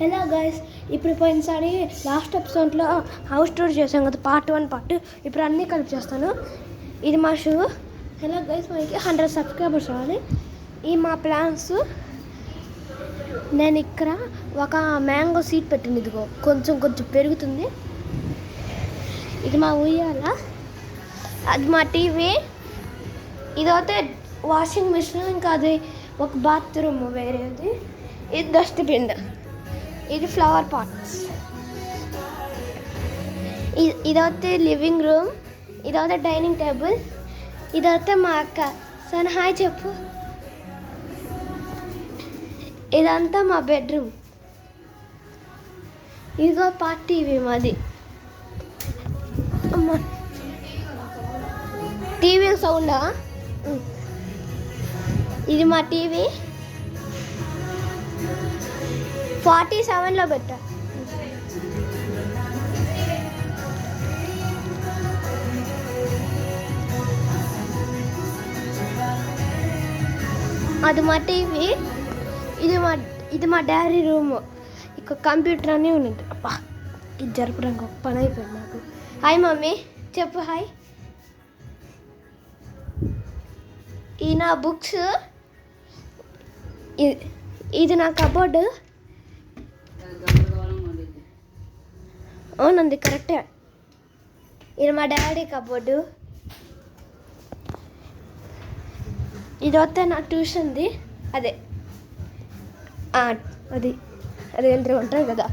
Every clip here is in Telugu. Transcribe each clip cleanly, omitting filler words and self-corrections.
హలో గైస్, ఇప్పుడు పోయినసారి లాస్ట్ ఎపిసోడ్లో హౌస్ టూర్ చేసాం కదా, పార్ట్ 1 పార్ట్. ఇప్పుడు అన్నీ కలిపి చేస్తాను. ఇది మా షూ. హలో గైస్, మనకి 100 సబ్స్క్రైబర్స్ రావాలి. ఈ మా ప్లాన్స్. నేను ఇక్కడ ఒక మ్యాంగో సీడ్ పెట్టింది, ఇదిగో కొంచెం పెరుగుతుంది. ఇది మా ఉయ్యాల, అది మా టీవీ, ఇదైతే వాషింగ్ మిషన్, ఇంకా అది ఒక బాత్రూమ్ వేరేది. ఇది డస్ట్బిన్, ఇది ఫ్లవర్ పాట్స్, ఇదైతే లివింగ్ రూమ్, ఇదైతే డైనింగ్ టేబుల్, ఇదైతే మా అక్క. సరే హాయ్ చెప్పు. ఇదంతా మా బెడ్రూమ్. ఇదిగో పార్ట్ టీవీ మాది. అమ్మ టీవీ సౌండా? ఇది మా టీవీ 47లో పెట్టా. అది మా టీవీ, ఇది మా డాడీ రూమ్. ఇక కంప్యూటర్ అన్నీ ఉన్నది. అబ్బా, ఇది జరపడానికి ఒక పని అయిపోయింది నాకు. హాయ్ మమ్మీ చెప్పు హాయ్. ఈ నా బుక్స్, ఇది నా కబోర్డు. అవునండి, కరెక్టే. ఇది మా డాడీ కబోర్డు. ఇది వస్తే నా ట్యూషన్ది. అదే అది ఏంటి ఉంటుంది కదా.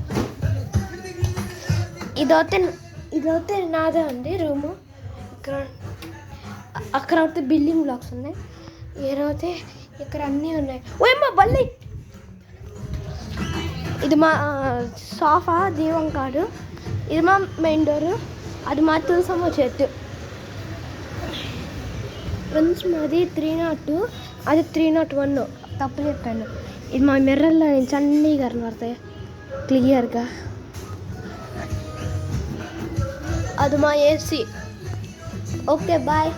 ఇదైతే నాదే అండి రూము. అక్కడ అయితే బిల్డింగ్ బ్లాక్స్ ఉన్నాయి. ఏదైతే ఇక్కడ అన్నీ ఉన్నాయి. ఓయమ్మ బల్లి. ఇది మా సోఫా, దీవం కాడు. ఇది మా మెయిన్ డోరు. అది మా తులసమ్మ చెట్టు. ఫ్రెండ్స్, మాది 302, అది 301. తప్పు చెప్పాను. ఇది మా మిర్రర్లో నుంచి అన్నీ కనబడతాయి క్లియర్గా. అది మా ఏసీ. Okay bye.